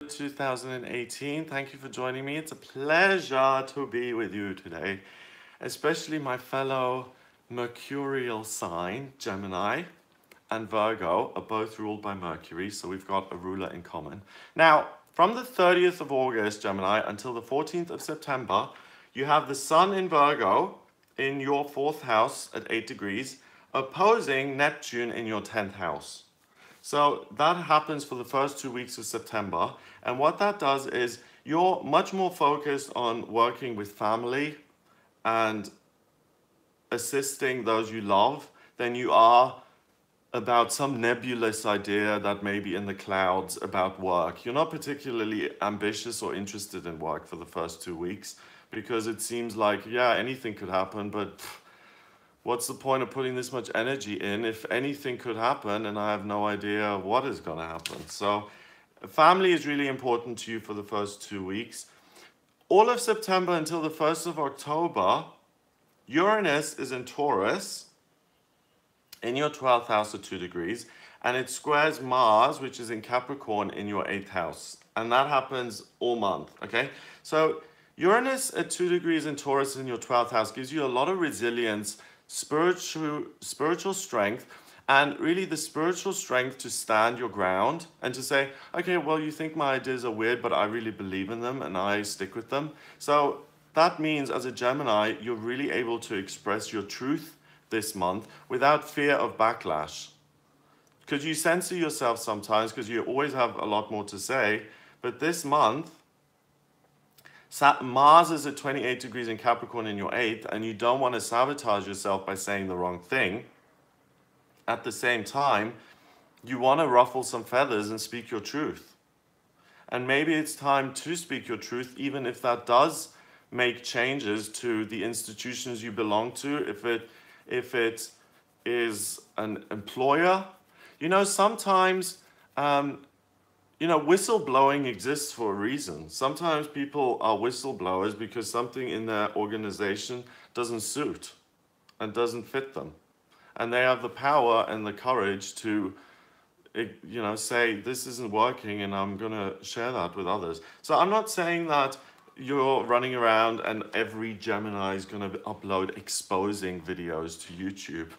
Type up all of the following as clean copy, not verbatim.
2018. Thank you for joining me. It's a pleasure to be with you today, especially my fellow mercurial sign, Gemini, and Virgo are both ruled by Mercury, so we've got a ruler in common. Now, from the 30th of August, Gemini, until the 14th of September, you have the Sun in Virgo in your 4th house at 8 degrees, opposing Neptune in your 10th house. So that happens for the first 2 weeks of September. And what that does is you're much more focused on working with family and assisting those you love than you are about some nebulous idea that may be in the clouds about work. You're not particularly ambitious or interested in work for the first 2 weeks because it seems like, yeah, anything could happen, but what's the point of putting this much energy in if anything could happen and I have no idea what is going to happen? So family is really important to you for the first 2 weeks. All of September until the 1st of October, Uranus is in Taurus in your 12th house at 2 degrees, and it squares Mars, which is in Capricorn, in your 8th house. And that happens all month, okay? So Uranus at 2 degrees in Taurus in your 12th house gives you a lot of resilience, spiritual strength, and really the spiritual strength to stand your ground and to say, okay, well, you think my ideas are weird, but I really believe in them and I stick with them. So that means as a Gemini, you're really able to express your truth this month without fear of backlash. Because you censor yourself sometimes because you always have a lot more to say, but this month, Mars is at 28 degrees in Capricorn in your 8th, and you don't want to sabotage yourself by saying the wrong thing. At the same time, you want to ruffle some feathers and speak your truth. And maybe it's time to speak your truth, even if that does make changes to the institutions you belong to, if it is an employer. You know, sometimes whistleblowing exists for a reason. Sometimes people are whistleblowers because something in their organization doesn't suit and doesn't fit them. And they have the power and the courage to, say, this isn't working and I'm going to share that with others. So I'm not saying that you're running around and every Gemini is going to upload exposing videos to YouTube.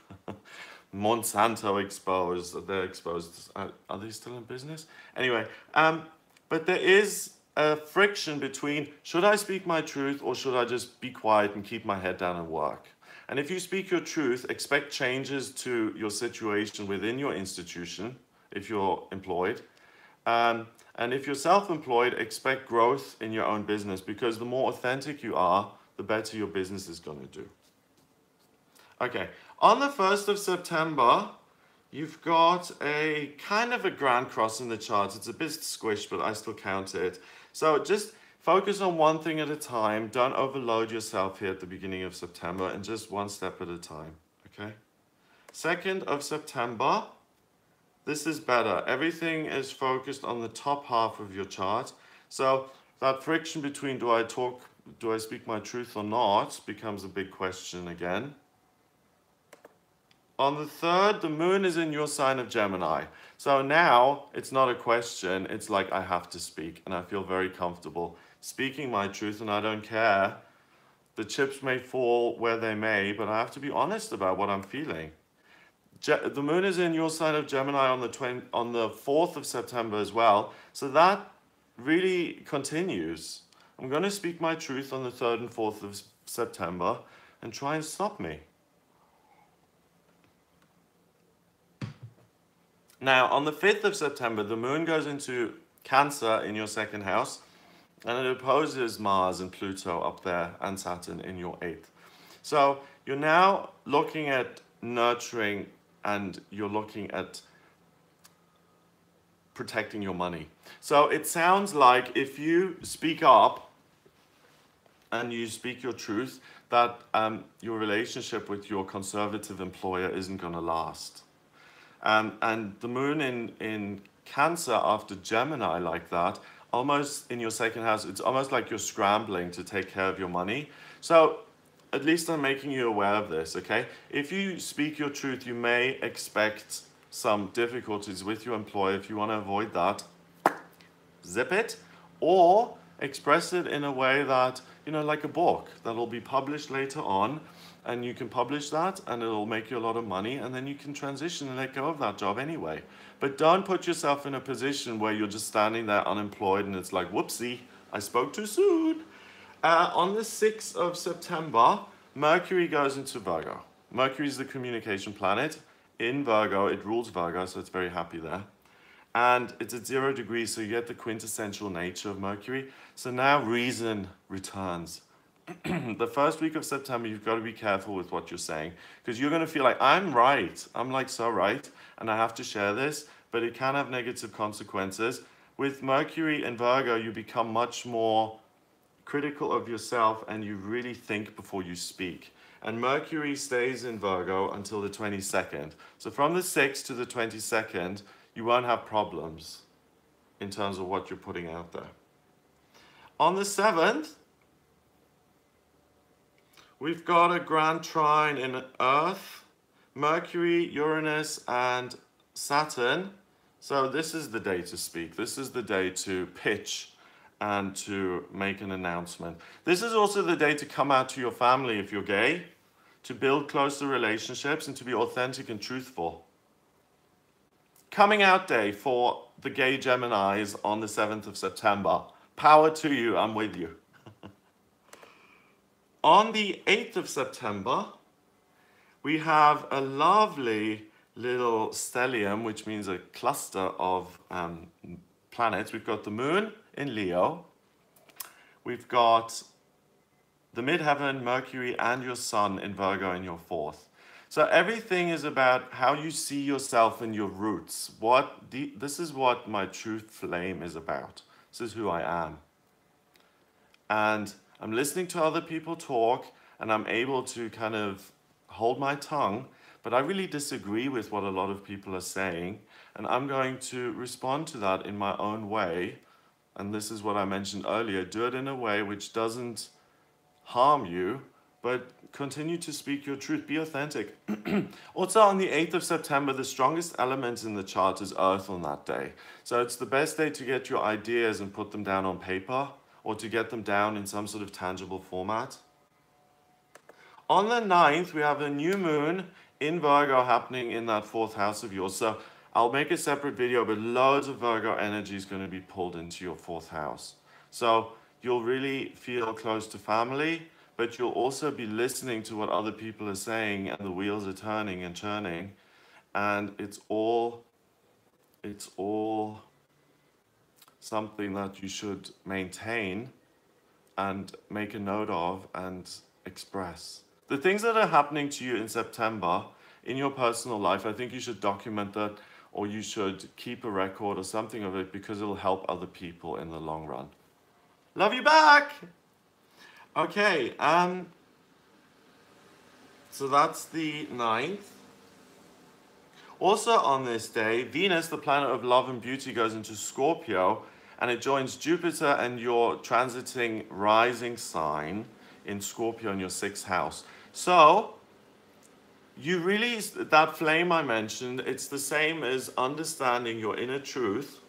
Monsanto exposed, they're exposed, are they still in business? Anyway, but there is a friction between, should I speak my truth or should I just be quiet and keep my head down and work? And if you speak your truth, expect changes to your situation within your institution, if you're employed. And if you're self-employed, expect growth in your own business, because the more authentic you are, the better your business is going to do. Okay, on the 1st of September, you've got a kind of a grand cross in the chart. It's a bit squished, but I still count it. So just focus on one thing at a time. Don't overload yourself here at the beginning of September, and just one step at a time, okay? 2nd of September, this is better. Everything is focused on the top half of your chart. So that friction between do I speak my truth or not becomes a big question again. On the 3rd, the moon is in your sign of Gemini. So now it's not a question, it's like I have to speak, and I feel very comfortable speaking my truth, and I don't care. The chips may fall where they may, but I have to be honest about what I'm feeling. The moon is in your sign of Gemini on the 4th of September as well, so that really continues. I'm going to speak my truth on the 3rd and 4th of September and try and stop me. Now, on the 5th of September, the moon goes into Cancer in your 2nd house, and it opposes Mars and Pluto up there and Saturn in your 8th. So you're now looking at nurturing, and you're looking at protecting your money. So it sounds like if you speak up and you speak your truth, that your relationship with your conservative employer isn't going to last. And the moon in Cancer after Gemini like that, almost in your 2nd house, it's almost like you're scrambling to take care of your money. So at least I'm making you aware of this, okay? If you speak your truth, you may expect some difficulties with your employer. If you want to avoid that, zip it, or express it in a way that, you know, like a book that'll be published later on, and you can publish that and it'll make you a lot of money, and then you can transition and let go of that job anyway. But don't put yourself in a position where you're just standing there unemployed and it's like, whoopsie, I spoke too soon. On the 6th of September, Mercury goes into Virgo. Mercury is the communication planet. In Virgo, it rules Virgo, so it's very happy there. And it's at 0 degrees, so you get the quintessential nature of Mercury. So now reason returns. The first week of September, you've got to be careful with what you're saying, because you're going to feel like, I'm right. I'm like so right, and I have to share this, but it can have negative consequences. With Mercury and Virgo, you become much more critical of yourself, and you really think before you speak. And Mercury stays in Virgo until the 22nd. So from the 6th to the 22nd, you won't have problems in terms of what you're putting out there. On the 7th, we've got a grand trine in Earth, Mercury, Uranus, and Saturn. So this is the day to speak. This is the day to pitch and to make an announcement. This is also the day to come out to your family if you're gay, to build closer relationships and to be authentic and truthful. Coming out day for the gay Geminis on the 7th of September. Power to you, I'm with you. On the 8th of September, we have a lovely little stellium, which means a cluster of planets. We've got the moon in Leo. We've got the midheaven, Mercury, and your sun in Virgo in your 4th. So everything is about how you see yourself and your roots. This is what my truth flame is about. This is who I am. And I'm listening to other people talk, and I'm able to kind of hold my tongue, but I really disagree with what a lot of people are saying, and I'm going to respond to that in my own way. And this is what I mentioned earlier. Do it in a way which doesn't harm you, but continue to speak your truth. Be authentic. Also, on the 8th of September, the strongest element in the chart is Earth on that day. So it's the best day to get your ideas and put them down on paper, or to get them down in some sort of tangible format. On the 9th, we have a new moon in Virgo happening in that 4th house of yours. So I'll make a separate video, but loads of Virgo energy is going to be pulled into your 4th house. So you'll really feel close to family, but you'll also be listening to what other people are saying, and the wheels are turning and churning, and it's all something that you should maintain and make a note of and express. The things that are happening to you in September in your personal life, I think you should document that, or you should keep a record or something of it, because it'll help other people in the long run. Love you back! Okay, so that's the 9th. Also on this day, Venus, the planet of love and beauty, goes into Scorpio, and it joins Jupiter and your transiting rising sign in Scorpio in your 6th house. So, you really, that flame I mentioned, it's the same as understanding your inner truth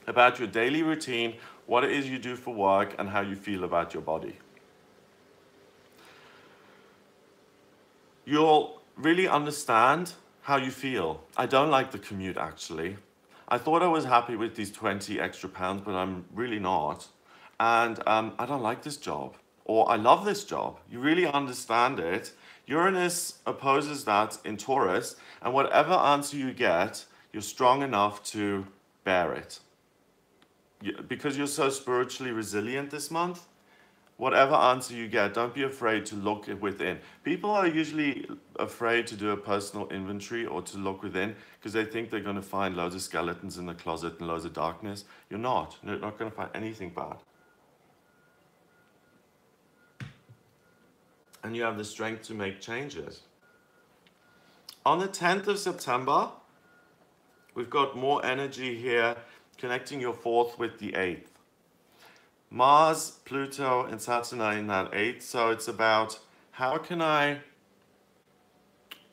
about your daily routine, what it is you do for work, and how you feel about your body. You'll really understand how you feel. I don't like the commute, actually. I thought I was happy with these 20 extra pounds, but I'm really not. And I don't like this job. Or I love this job. You really understand it. Uranus opposes that in Taurus, and whatever answer you get, you're strong enough to bear it. Because you're so spiritually resilient this month, whatever answer you get, don't be afraid to look within. People are usually afraid to do a personal inventory or to look within, because they think they're going to find loads of skeletons in the closet and loads of darkness. You're not. You're not going to find anything bad. And you have the strength to make changes. On the 10th of September, we've got more energy here, connecting your 4th with the 8th. Mars, Pluto, and Saturn are in that 8th, so it's about how can I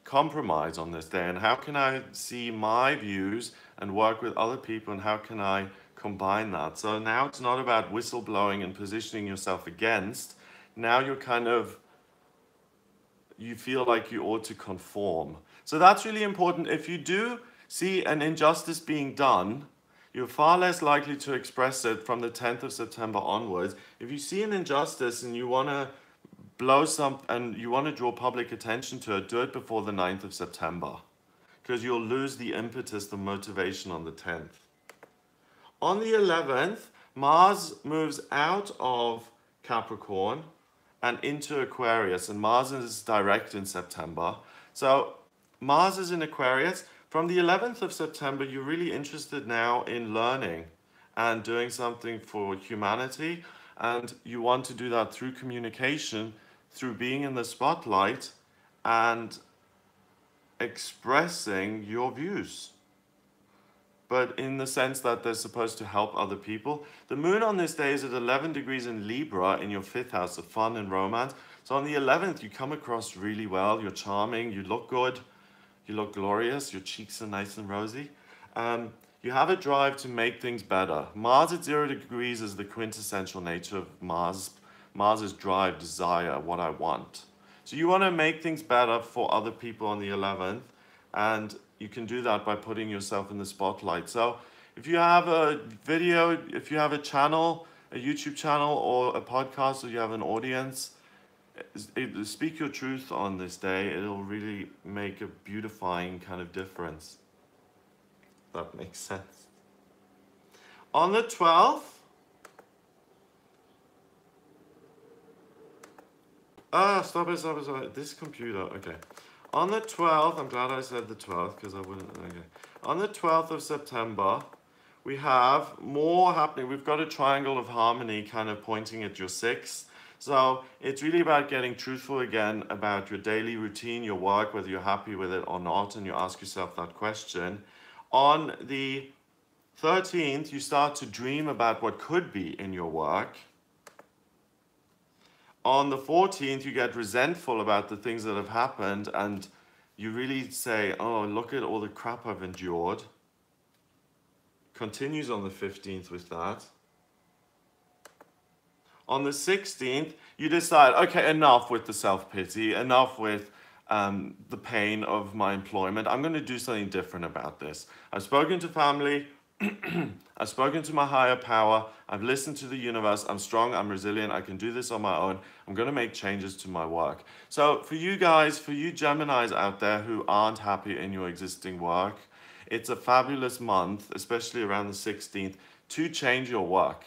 compromise on this day, and how can I see my views and work with other people, and how can I combine that. So now it's not about whistleblowing and positioning yourself against. Now you're kind of, you feel like you ought to conform. So that's really important. If you do see an injustice being done, you're far less likely to express it from the 10th of September onwards. If you see an injustice and you want to and you want to draw public attention to it, do it before the 9th of September, because you'll lose the impetus, the motivation on the 10th. On the 11th, Mars moves out of Capricorn and into Aquarius, and Mars is direct in September. So Mars is in Aquarius. From the 11th of September, you're really interested now in learning and doing something for humanity, and you want to do that through communication, through being in the spotlight and expressing your views, but in the sense that they're supposed to help other people. The moon on this day is at 11 degrees in Libra in your 5th house of fun and romance. So on the 11th, you come across really well. You're charming, you look good, you look glorious, your cheeks are nice and rosy. You have a drive to make things better. Mars at 0 degrees is the quintessential nature of Mars. Mars's drive, desire, what I want. So you want to make things better for other people on the 11th, and you can do that by putting yourself in the spotlight. So if you have a video, if you have a channel, a YouTube channel or a podcast, or you have an audience, speak your truth on this day. It'll really make a beautifying kind of difference. That makes sense. On the 12th, stop it. This computer, okay. On the 12th, I'm glad I said the 12th because I wouldn't, okay. On the 12th of September, we have more happening. We've got a triangle of harmony kind of pointing at your 6th. So it's really about getting truthful again about your daily routine, your work, whether you're happy with it or not, and you ask yourself that question. On the 13th, you start to dream about what could be in your work. On the 14th, you get resentful about the things that have happened, and you really say, oh, look at all the crap I've endured. Continues on the 15th with that. On the 16th, you decide, okay, enough with the self-pity, enough with the pain of my employment. I'm going to do something different about this. I've spoken to family. I've spoken to my higher power. I've listened to the universe. I'm strong. I'm resilient. I can do this on my own. I'm going to make changes to my work. So for you guys, for you Geminis out there who aren't happy in your existing work, it's a fabulous month, especially around the 16th, to change your work.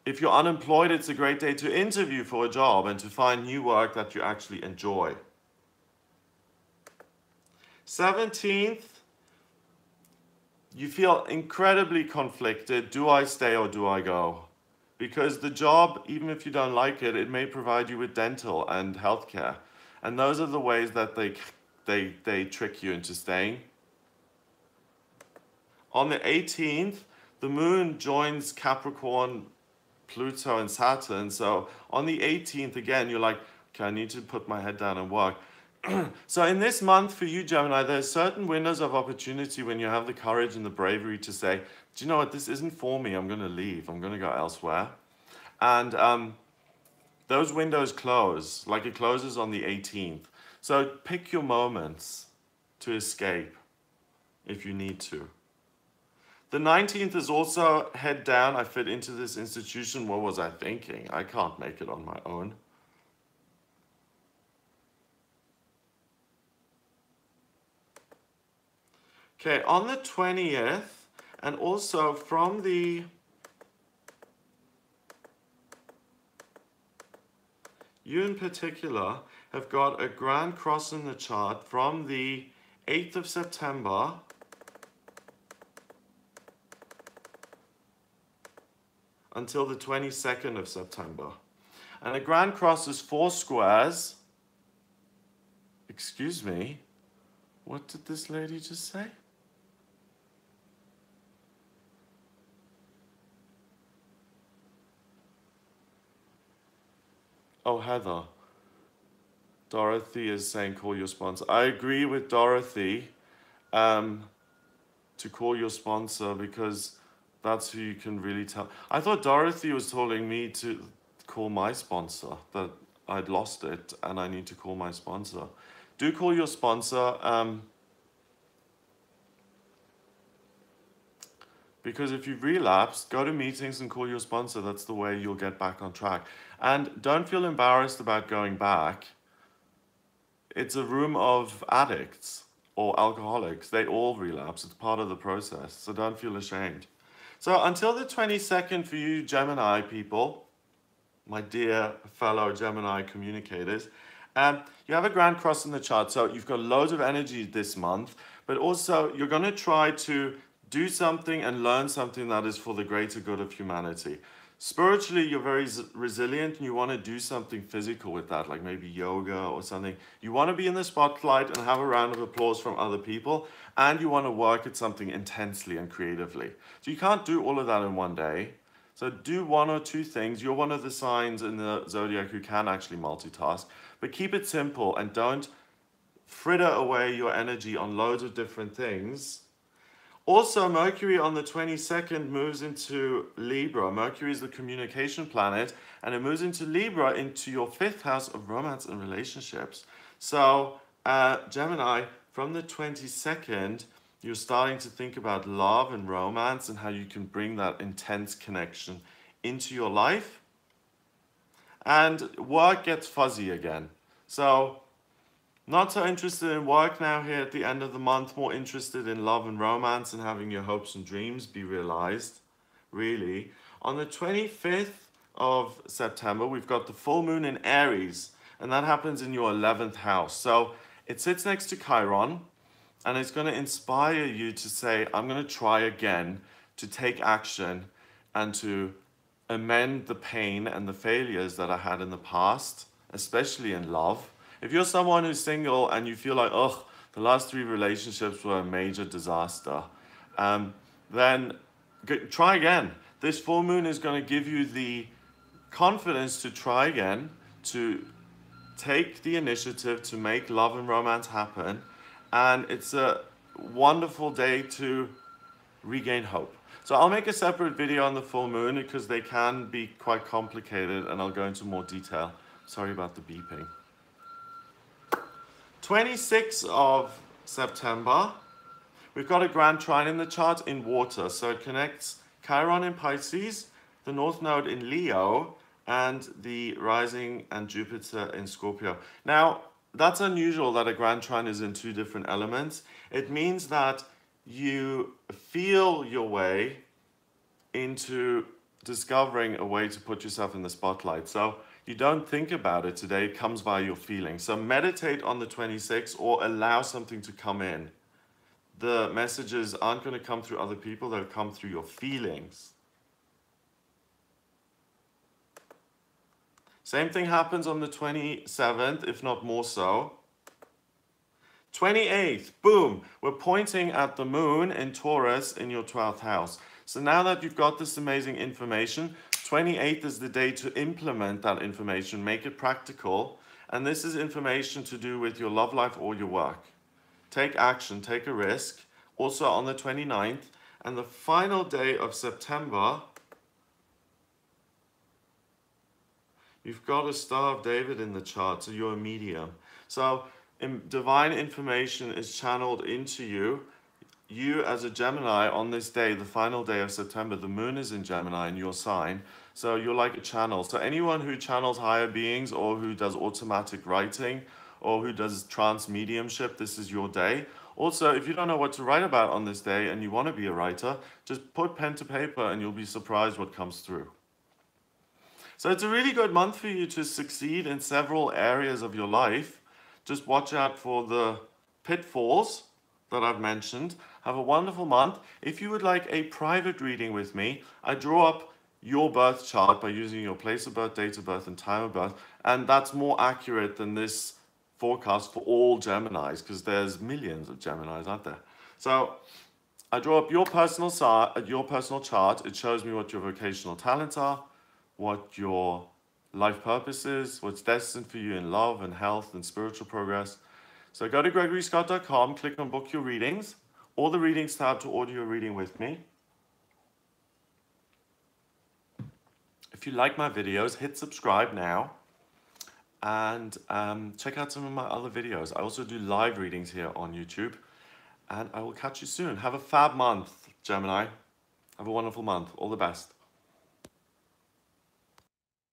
If you're unemployed, it's a great day to interview for a job and to find new work that you actually enjoy. 17th, you feel incredibly conflicted. Do I stay or do I go? Because the job, even if you don't like it, it may provide you with dental and healthcare. And those are the ways that they trick you into staying. On the 18th, the moon joins Capricorn, Pluto and Saturn. So on the 18th, again, you're like, okay, I need to put my head down and work. So in this month for you, Gemini, there's certain windows of opportunity when you have the courage and the bravery to say, do you know what, this isn't for me, I'm going to leave, I'm going to go elsewhere. And those windows close, like it closes on the 18th. So pick your moments to escape if you need to. The 19th is also head down. I fit into this institution. What was I thinking? I can't make it on my own. Okay, on the 20th, and also from the you in particular have got a grand cross in the chart from the 8th of September until the 22nd of September. And a grand cross is 4 squares. Excuse me, what did this lady just say? Oh, Heather. Dorothy is saying call your sponsor. I agree with Dorothy. to call your sponsor, because that's who you can really tell. I thought Dorothy was telling me to call my sponsor, that I'd lost it and I need to call my sponsor. Do call your sponsor, because if you've relapsed, go to meetings and call your sponsor. That's the way you'll get back on track. And don't feel embarrassed about going back. It's a room of addicts or alcoholics. They all relapse. It's part of the process. So don't feel ashamed. So until the 22nd for you Gemini people, my dear fellow Gemini communicators, you have a grand cross in the chart. So you've got loads of energy this month, but also you're going to try to do something and learn something that is for the greater good of humanity. Spiritually, you're very resilient and you want to do something physical with that, like maybe yoga or something. You want to be in the spotlight and have a round of applause from other people, and you want to work at something intensely and creatively. So you can't do all of that in one day. So do one or two things. You're one of the signs in the zodiac who can actually multitask, but keep it simple and don't fritter away your energy on loads of different things. Also, Mercury on the 22nd moves into Libra. Mercury is the communication planet, and it moves into Libra, into your 5th house of romance and relationships. So, Gemini, from the 22nd, you're starting to think about love and romance and how you can bring that intense connection into your life. And work gets fuzzy again. So, not so interested in work now here at the end of the month, more interested in love and romance and having your hopes and dreams be realized, really. On the 25th of September, we've got the full moon in Aries, and that happens in your 11th house. So it sits next to Chiron, and it's going to inspire you to say, I'm going to try again, to take action, and to amend the pain and the failures that I had in the past, especially in love. If you're someone who's single and you feel like, oh, the last 3 relationships were a major disaster, then try again. This full moon is going to give you the confidence to try again, to take the initiative to make love and romance happen. And it's a wonderful day to regain hope. So I'll make a separate video on the full moon because they can be quite complicated, and I'll go into more detail. Sorry about the beeping. 26th of September, we've got a grand trine in the chart in water. So it connects Chiron in Pisces, the North Node in Leo, and the rising and Jupiter in Scorpio. Now, that's unusual that a grand trine is in 2 different elements. It means that you feel your way into discovering a way to put yourself in the spotlight. So you don't think about it today, it comes by your feelings. So meditate on the 26th or allow something to come in. The messages aren't going to come through other people, they'll come through your feelings. Same thing happens on the 27th, if not more so. 28th, boom, we're pointing at the moon in Taurus in your 12th house. So now that you've got this amazing information, 28th is the day to implement that information, make it practical. And this is information to do with your love life or your work. Take action, take a risk. Also on the 29th, and the final day of September, you've got a Star of David in the chart, so you're a medium. So divine information is channeled into you. You as a Gemini on this day, the final day of September, the moon is in Gemini in your sign. So you're like a channel. So anyone who channels higher beings or who does automatic writing or who does trance mediumship, this is your day. Also, if you don't know what to write about on this day and you want to be a writer, just put pen to paper and you'll be surprised what comes through. So it's a really good month for you to succeed in several areas of your life. Just watch out for the pitfalls that I've mentioned. Have a wonderful month. If you would like a private reading with me, I draw up your birth chart by using your place of birth, date of birth, and time of birth. And that's more accurate than this forecast for all Geminis, because there's millions of Geminis out there. So I draw up your personal chart. It shows me what your vocational talents are, what your life purpose is, what's destined for you in love and health and spiritual progress. So go to gregoryscott.com, click on book your readings, all the readings tab to order your reading with me. If you like my videos, hit subscribe now. And check out some of my other videos. I also do live readings here on YouTube. And I will catch you soon. Have a fab month, Gemini. Have a wonderful month. All the best.